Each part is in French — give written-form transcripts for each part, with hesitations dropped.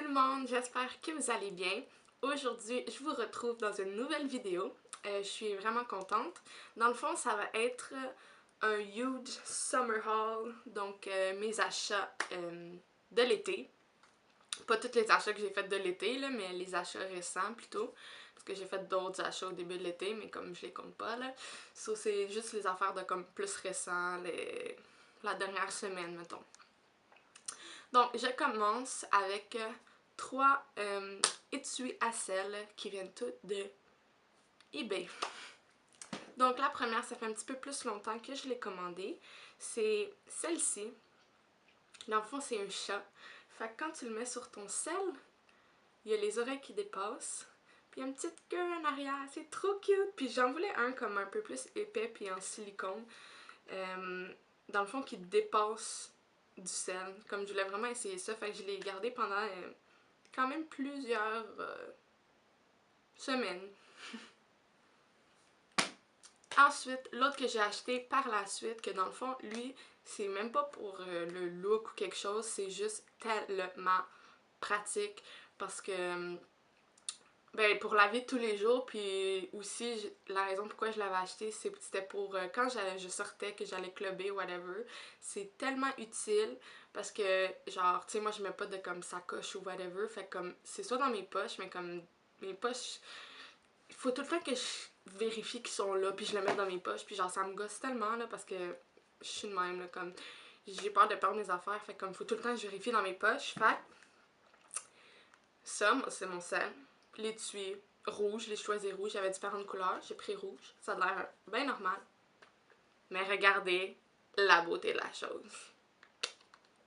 tout le monde, j'espère que vous allez bien. Aujourd'hui, je vous retrouve dans une nouvelle vidéo. Je suis vraiment contente. Dans le fond, ça va être un huge summer haul, donc mes achats de l'été. Pas tous les achats que j'ai fait de l'été, mais les achats récents plutôt. Parce que j'ai fait d'autres achats au début de l'été, mais comme je les compte pas là. So, c'est juste les affaires de comme plus récents, la dernière semaine, mettons. Donc, je commence avec trois étuis à sel qui viennent toutes de eBay. Donc, la première, ça fait un petit peu plus longtemps que je l'ai commandée. C'est celle-ci. Dans le fond, c'est un chat. Fait que quand tu le mets sur ton sel, il y a les oreilles qui dépassent. Puis il y a une petite queue en arrière. C'est trop cute. Puis j'en voulais un comme un peu plus épais puis en silicone. Dans le fond, qui dépasse du sel. Comme je voulais vraiment essayer ça, fait que je l'ai gardé pendant quand même plusieurs semaines. Ensuite, l'autre que j'ai acheté par la suite, que dans le fond, lui, c'est même pas pour le look ou quelque chose, c'est juste tellement pratique parce que ben, pour la vie de tous les jours, puis aussi, la raison pourquoi je l'avais acheté, c'était pour quand je sortais, que j'allais clubber, whatever. C'est tellement utile parce que, genre, tu sais, moi, je mets pas de comme sacoche ou whatever, fait comme, c'est soit dans mes poches, mais comme, mes poches, il faut tout le temps que je vérifie qu'ils sont là, puis je les mets dans mes poches, puis genre, ça me gosse tellement, là, parce que je suis de même, là, comme, j'ai peur de perdre mes affaires, fait comme, faut tout le temps que je vérifie dans mes poches, fait ça, c'est mon sel. L'étui rouge, je l'ai choisi rouge, il y avait différentes couleurs, j'ai pris rouge. Ça a l'air bien normal. Mais regardez la beauté de la chose.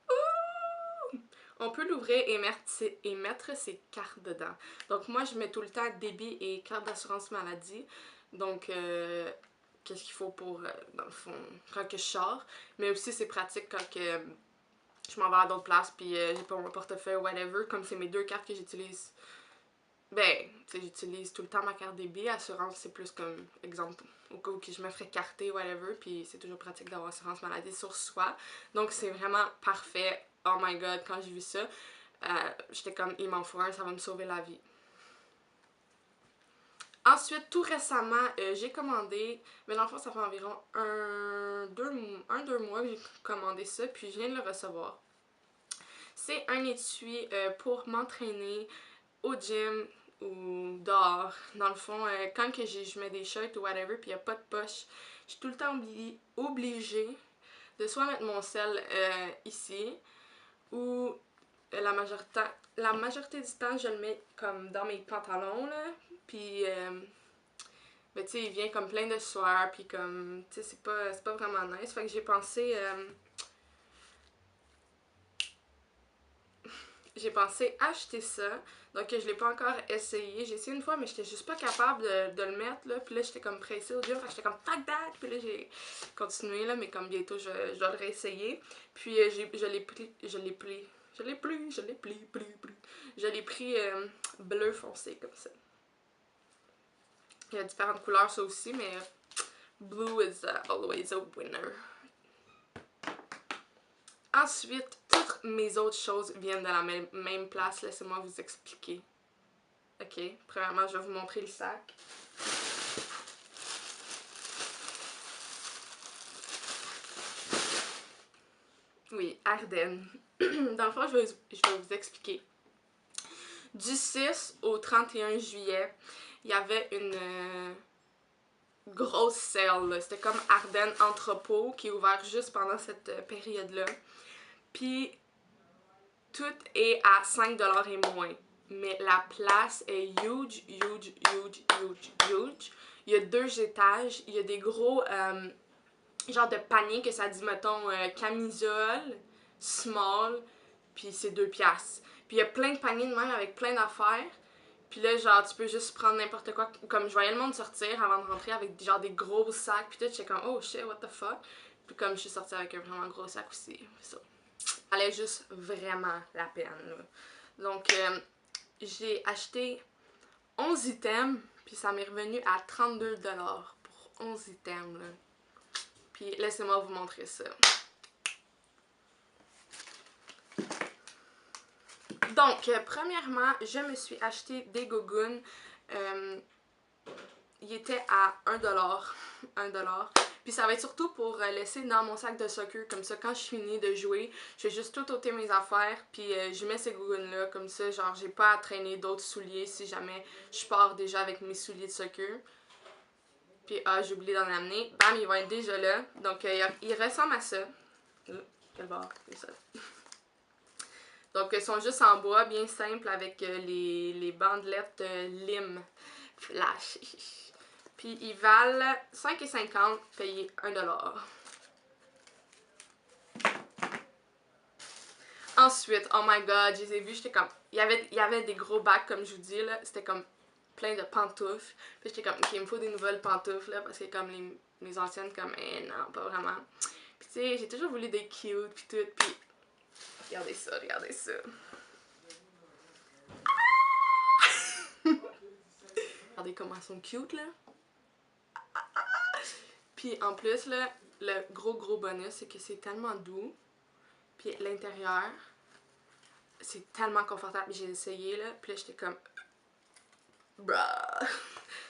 Ouh! On peut l'ouvrir et mettre ses cartes dedans. Donc moi, je mets tout le temps débit et carte d'assurance maladie. Donc, qu'est-ce qu'il faut pour, dans le fond, quand que je sors. Mais aussi, c'est pratique quand que je m'en vais à d'autres places puis j'ai pas mon portefeuille ou whatever. Comme c'est mes deux cartes que j'utilise. Ben, tu sais, j'utilise tout le temps ma carte débit. Assurance, c'est plus comme, exemple, au cas où je me ferais carter, whatever, puis c'est toujours pratique d'avoir assurance maladie sur soi. Donc, c'est vraiment parfait. Oh my god, quand j'ai vu ça, j'étais comme, il m'en faut un, ça va me sauver la vie. Ensuite, tout récemment, j'ai commandé, mais dans le fond, ça fait environ deux mois que j'ai commandé ça, puis je viens de le recevoir. C'est un étui pour m'entraîner au gym ou dehors. Dans le fond, quand que je mets des shirts ou whatever, puis il n'y a pas de poche, je suis tout le temps obligée de soit mettre mon sel ici, ou la majorité du temps, je le mets comme dans mes pantalons, là, puis ben, tu sais, il vient comme plein de sueur, puis comme, tu sais, c'est pas vraiment nice. Fait que j'ai pensé acheter ça. Donc je l'ai pas encore essayé. J'ai essayé une fois, mais j'étais juste pas capable de le mettre, là. Puis là, j'étais comme pressée au gym, fait que j'étais comme fuck that! Puis là, j'ai continué, là, mais comme bientôt, je dois le réessayer. Puis je l'ai pris, je l'ai pris bleu foncé, comme ça. Il y a différentes couleurs, ça aussi, mais blue is always a winner. Ensuite, toutes mes autres choses viennent de la même place. Laissez-moi vous expliquer. Ok, premièrement, je vais vous montrer le sac. Oui, Ardennes. Dans le fond, je vais vous expliquer. Du 6 au 31 juillet, il y avait une grosse sale. C'était comme Ardennes Entrepôt qui est ouvert juste pendant cette période-là. Puis, tout est à 5$ et moins. Mais la place est huge. Il y a 2 étages. Il y a des gros genre de paniers que ça dit, mettons, camisole, small, puis c'est 2$. Puis il y a plein de paniers de même avec plein d'affaires. Puis là, genre, tu peux juste prendre n'importe quoi. Comme je voyais le monde sortir avant de rentrer avec genre des gros sacs. Puis tout, j'étais comme, oh shit, what the fuck. Puis comme je suis sortie avec un vraiment gros sac aussi. Ça valait juste vraiment la peine, là. Donc, j'ai acheté 11 items, puis ça m'est revenu à 32$ pour 11 items, là. Puis laissez-moi vous montrer ça. Donc, premièrement, je me suis acheté des gougounes. Il était à 1$. 1$. Puis ça va être surtout pour laisser dans mon sac de soccer. Comme ça, quand je finis de jouer, je vais juste tout ôter mes affaires. Puis je mets ces gougounes-là. Comme ça, genre, j'ai pas à traîner d'autres souliers si jamais je pars déjà avec mes souliers de soccer. Puis, j'ai oublié d'en amener. Bam, ils vont être déjà là. Donc, ils ressemblent à ça. Quel bord? C'est ça. Donc, ils sont juste en bois, bien simple, avec les bandelettes lime flash. Puis, ils valent 5,50$, payés 1$. Ensuite, oh my god, je les ai vus, j'étais comme... Il y avait des gros bacs, comme je vous dis, là. C'était comme plein de pantoufles. Puis j'étais comme, ok, il me faut des nouvelles pantoufles, là, parce que comme mes anciennes, comme, non, pas vraiment. Puis tu sais, j'ai toujours voulu des cute, puis tout, puis... Regardez ça, regardez ça. Regardez comment elles sont cute, là. Puis en plus, là, le gros bonus, c'est que c'est tellement doux. Puis l'intérieur, c'est tellement confortable. J'ai essayé, là, puis là, j'étais comme... Bruh.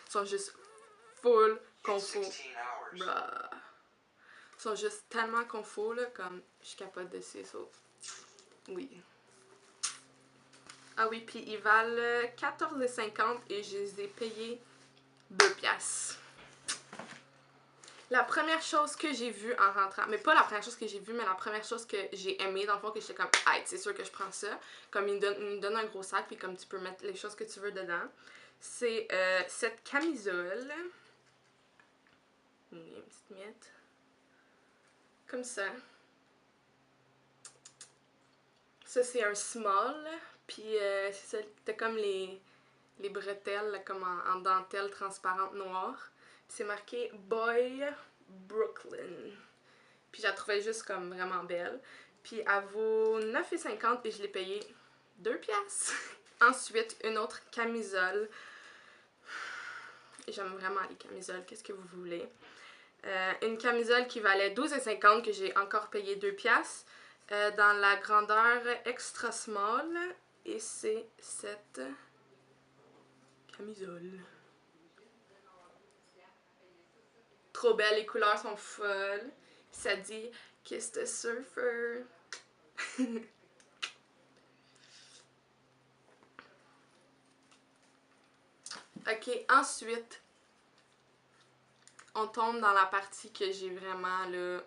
Ils sont juste full confort. Bruh. Ils sont juste tellement confort, là, comme je capote dessus, ça. Oui. Ah oui, puis ils valent 14,50$ et je les ai payés 2$. La première chose que j'ai vue en rentrant, mais pas la première chose que j'ai vue, mais la première chose que j'ai aimée, dans le fond, que j'étais comme, hey, c'est sûr que je prends ça. Comme ils me donnent un gros sac, puis comme tu peux mettre les choses que tu veux dedans. C'est cette camisole. Il y a une petite miette. Comme ça. Ça, c'est un small. Puis c'est ça, t'as comme les bretelles là, comme en dentelle transparente noire. C'est marqué Boy Brooklyn. Puis je la trouvais juste comme vraiment belle. Puis elle vaut 9,50$ et je l'ai payé 2$. Ensuite, une autre camisole. J'aime vraiment les camisoles, qu'est-ce que vous voulez? Une camisole qui valait 12,50$ que j'ai encore payé 2$. Dans la grandeur extra small. Et c'est cette camisole. Trop belle, les couleurs sont folles. Ça dit Kiss the Surfer. Ok, ensuite, on tombe dans la partie que j'ai vraiment là.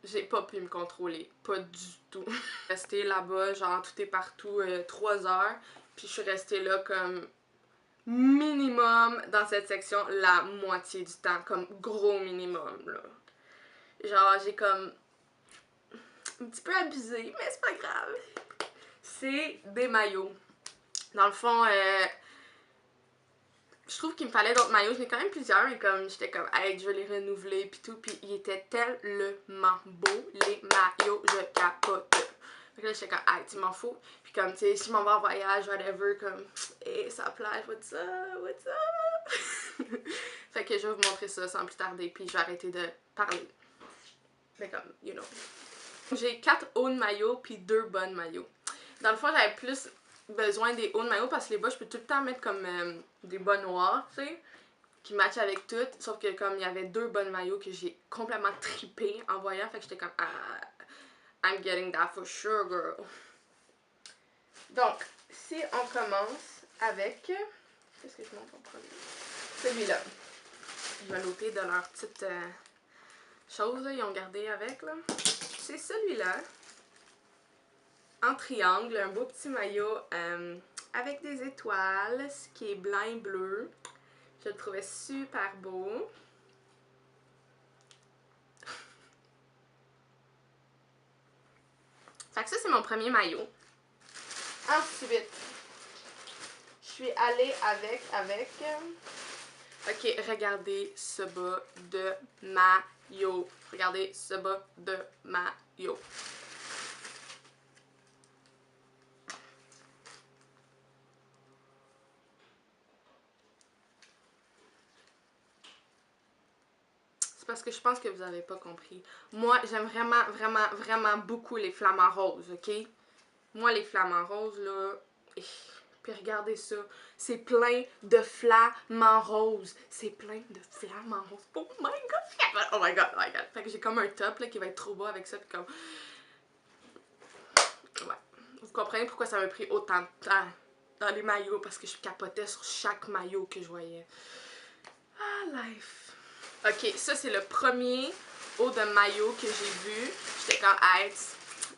J'ai pas pu me contrôler. Pas du tout. Restée là-bas, genre tout et partout, 3 heures. Puis je suis restée là comme minimum dans cette section la moitié du temps. Comme gros minimum, là. Genre, j'ai comme un petit peu abusé, mais c'est pas grave. C'est des maillots. Dans le fond, je trouve qu'il me fallait d'autres maillots. J'en ai quand même plusieurs, mais comme j'étais comme, hey, je vais les renouveler, puis tout. Puis ils étaient tellement beaux, les maillots, je capote. Fait que là, j'étais comme, hey, tu m'en fous. Puis comme, tu sais, si je m'en vais en voyage, whatever, comme, hey, ça plage, what's up, what's up. Fait que je vais vous montrer ça sans plus tarder, puis je vais arrêter de parler. Mais comme, you know. J'ai 4 hauts de maillot, puis 2 bas de maillot. Dans le fond, j'avais plus besoin des hauts de maillot parce que les bas, je peux tout le temps mettre comme des bas noirs, tu sais, qui matchent avec tout. Sauf que comme il y avait 2 bas de maillot que j'ai complètement trippé en voyant, fait que j'étais comme, I'm getting that for sure, girl. Donc, si on commence avec, qu'est-ce que je montre en premier? Celui-là. Je vais noter de leurs petites choses, ils ont gardé avec, là. C'est celui-là. En triangle, un beau petit maillot avec des étoiles, ce qui est blanc et bleu. Je le trouvais super beau. Fait que ça, c'est mon premier maillot. Ensuite, je suis allée avec... Ok, regardez ce bas de maillot. Regardez ce bas de maillot. C'est parce que je pense que vous n'avez pas compris. Moi, j'aime vraiment beaucoup les flamants roses, ok? Moi, les flamants roses, là... Puis regardez ça, c'est plein de flamants roses. C'est plein de flamants roses. Oh my god, oh my god, oh my god. Fait que j'ai comme un top là, qui va être trop beau avec ça. Puis comme... Ouais. Vous comprenez pourquoi ça m'a pris autant de temps dans les maillots. Parce que je capotais sur chaque maillot que je voyais. Ah, life. Ok, ça c'est le premier haut de maillot que j'ai vu. J'étais comme, hey,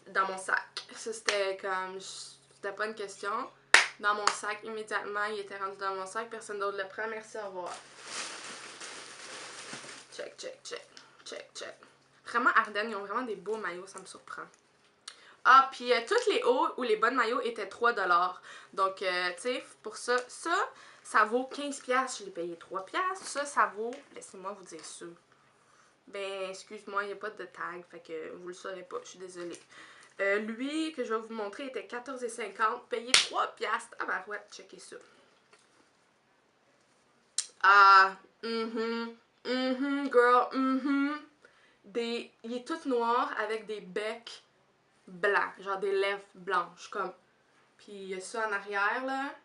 dans mon sac. Ça c'était comme... C'était pas une question. Dans mon sac, immédiatement, il était rendu dans mon sac, personne d'autre le prend, merci, au revoir. Check, check, check, check, check. Vraiment, Ardennes, ils ont vraiment des beaux maillots, ça me surprend. Ah, puis tous les hauts ou les bonnes maillots étaient 3$. Donc, tu sais, pour ça, ça vaut 15$, je l'ai payé 3$. Ça vaut, laissez-moi vous dire ça. Ben, excuse-moi, il n'y a pas de tag, fait que vous le saurez pas, je suis désolée. Lui, que je vais vous montrer, était 14,50$, payé 3$. Ah bah ouais, checkez ça. Ah, girl, Il est tout noir avec des becs blancs, genre des lèvres blanches, comme. Puis il y a ça en arrière, là.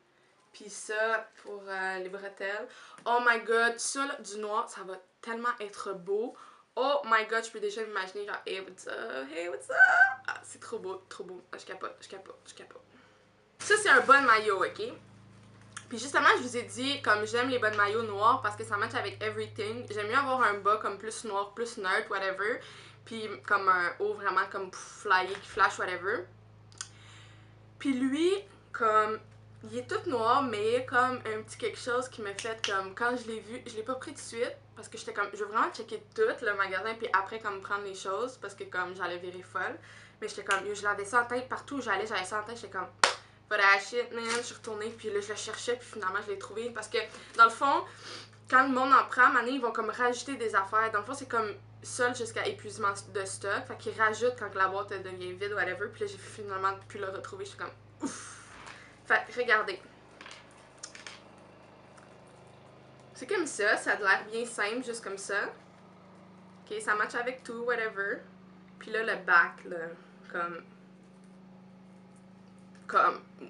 Puis ça pour les bretelles. Oh my god, ça, là, du noir, ça va tellement être beau. Oh my god, je peux déjà m'imaginer genre, hey, what's up? Hey, what's up? Ah, c'est trop beau, trop beau. Ah, je capote, je capote, je capote. Ça, c'est un bon maillot, ok? Puis justement, je vous ai dit, comme j'aime les bonnes maillots noirs parce que ça match avec everything. J'aime mieux avoir un bas comme plus noir, plus nerd, whatever. Puis comme un haut vraiment comme flyé, qui flash, whatever. Puis lui, comme, il est tout noir, mais il y a comme un petit quelque chose qui m'a fait comme, quand je l'ai vu, je l'ai pas pris tout de suite. Parce que j'étais comme, je veux vraiment checker tout le magasin, puis après comme prendre les choses, parce que comme j'allais virer folle. Mais j'étais comme, je l'avais ça en tête partout où j'allais, j'avais ça en tête, j'étais comme... But that shit, man, je suis retournée, puis là, je le cherchais, puis finalement, je l'ai trouvé. Parce que, dans le fond, quand le monde en prend, maintenant, ils vont comme rajouter des affaires. Dans le fond, c'est comme seul jusqu'à épuisement de stock. Fait qu'ils rajoutent quand la boîte devient vide, whatever. Puis là, j'ai finalement pu le retrouver. Je suis comme, ouf. Fait regardez. C'est comme ça a l'air bien simple, juste comme ça. Ok, ça match avec tout, whatever. Puis là, le back, là, comme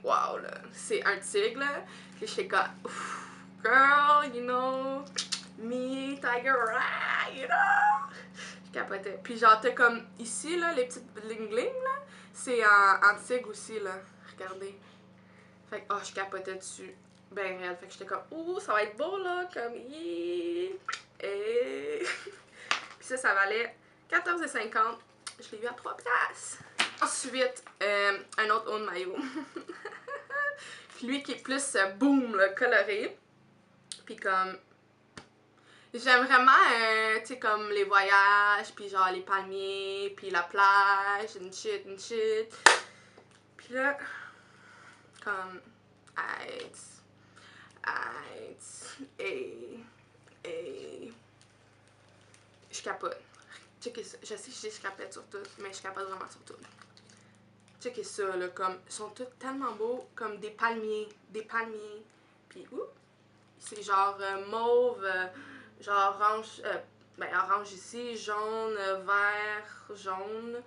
wow, là. C'est un tigre, là. Puis je suis comme, ouf, girl, you know, me, tiger, you know. Je capotais. Puis genre, t'as comme ici, là, les petites bling-bling, là. C'est en tigre aussi, là. Regardez. Fait que, oh, je capotais dessus. Ben réel. Fait que j'étais comme, ouh, ça va être beau, là. Comme, yeah. Et... Puis ça valait 14,50$. Je l'ai eu à 3$. Ensuite, un autre haut de maillot. Puis lui qui est plus boom, là, coloré. Puis comme... J'aime vraiment, tu sais, comme les voyages, puis genre les palmiers, puis la plage, une shit. Puis là, comme... Je capote. Checkez ça. Je sais que je capote sur tout, mais je capote vraiment sur tout. Checkez ça, là, comme, ils sont tous tellement beaux, comme des palmiers, puis, c'est genre mauve, genre orange, ben orange ici, jaune, vert, jaune,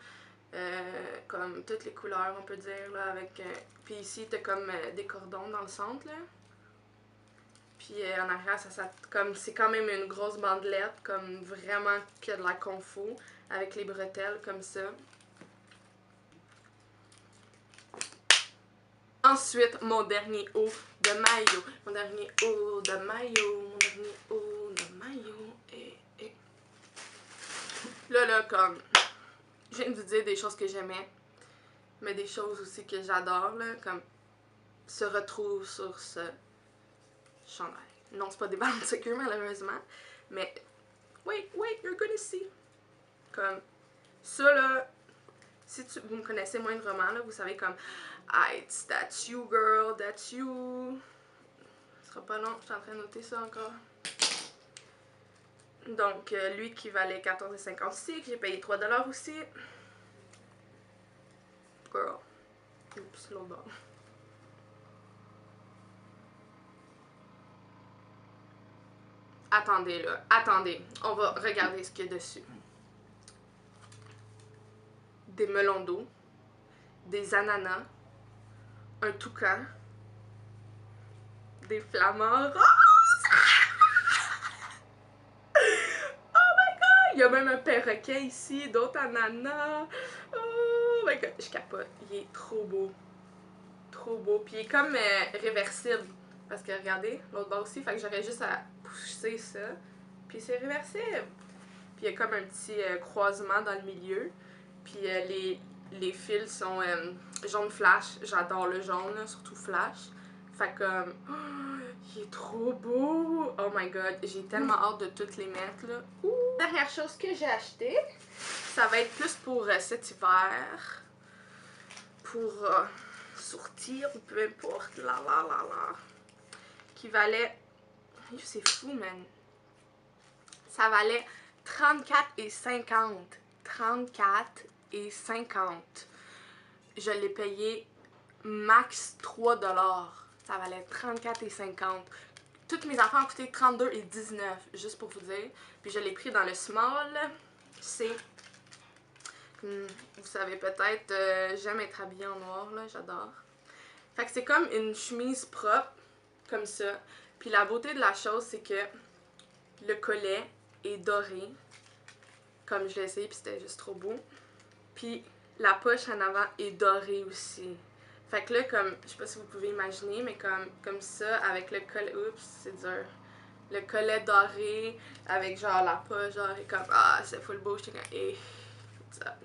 comme toutes les couleurs, on peut dire, là, avec, puis ici, t'as comme des cordons dans le centre, là. Puis en arrière, comme, c'est quand même une grosse bandelette, comme vraiment qui a de la confo, avec les bretelles, comme ça. Ensuite, mon dernier haut de maillot. Là, comme, je viens de vous dire des choses que j'aimais, mais des choses aussi que j'adore, là, comme, se retrouvent sur ce chandail. Non, c'est pas des ballons de sécurité, malheureusement, mais, wait, you're gonna see. Comme, ça, là, si vous me connaissez moindrement, là, vous savez comme, that's you, girl, that's you. Ce sera pas long, je suis en train de noter ça encore. Donc, lui qui valait 14,50$ aussi, que j'ai payé 3$ aussi. Girl. Oups, l'autre bord. Attendez, là. Attendez. On va regarder ce qu'il y a dessus. Des melons d'eau. Des ananas. un toucan, des flamants roses. Oh my god! Il y a même un perroquet ici, d'autres ananas. Oh my god, je capote. Il est trop beau. Trop beau. Puis il est comme réversible. Parce que regardez, l'autre bas aussi, fait que j'aurais juste à pousser ça. Puis c'est réversible. Puis il y a comme un petit croisement dans le milieu. Puis les fils sont jaune flash. J'adore le jaune, là, surtout flash. Fait comme... il est trop beau! Oh my god, j'ai tellement hâte de toutes les mettre, là. Ouh. Dernière chose que j'ai acheté, ça va être plus pour cet hiver. Pour sortir ou peu importe. Là. Qui valait... c'est fou, man. Ça valait 34,50. 34,50. Je l'ai payé max 3 $. Ça valait 34,50. Toutes mes affaires ont coûté 32,19, juste pour vous dire. Puis je l'ai pris dans le small. C'est... vous savez peut-être, j'aime être habillée en noir, là, j'adore. Fait que c'est comme une chemise propre, comme ça. Puis la beauté de la chose, c'est que le collet est doré, comme je l'ai essayé, puis c'était juste trop beau. Puis la poche en avant est dorée aussi. Fait que là, comme, je sais pas si vous pouvez imaginer, mais comme ça, avec le collet, oups, c'est dur. Le collet doré, avec genre la poche dorée, comme, ah, c'est full beau, j'étais comme, ça.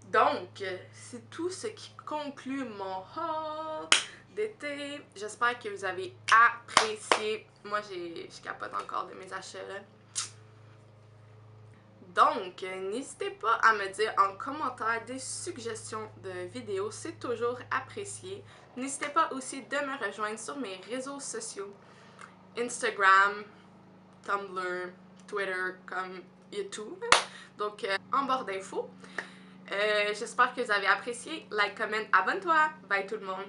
Donc, c'est tout ce qui conclut mon haul d'été. J'espère que vous avez apprécié. Moi, je capote encore de mes achats, là. Donc, n'hésitez pas à me dire en commentaire des suggestions de vidéos, c'est toujours apprécié. N'hésitez pas aussi de me rejoindre sur mes réseaux sociaux, Instagram, Tumblr, Twitter, comme YouTube. Donc, en barre d'infos. J'espère que vous avez apprécié. Like, comment, abonne-toi. Bye tout le monde.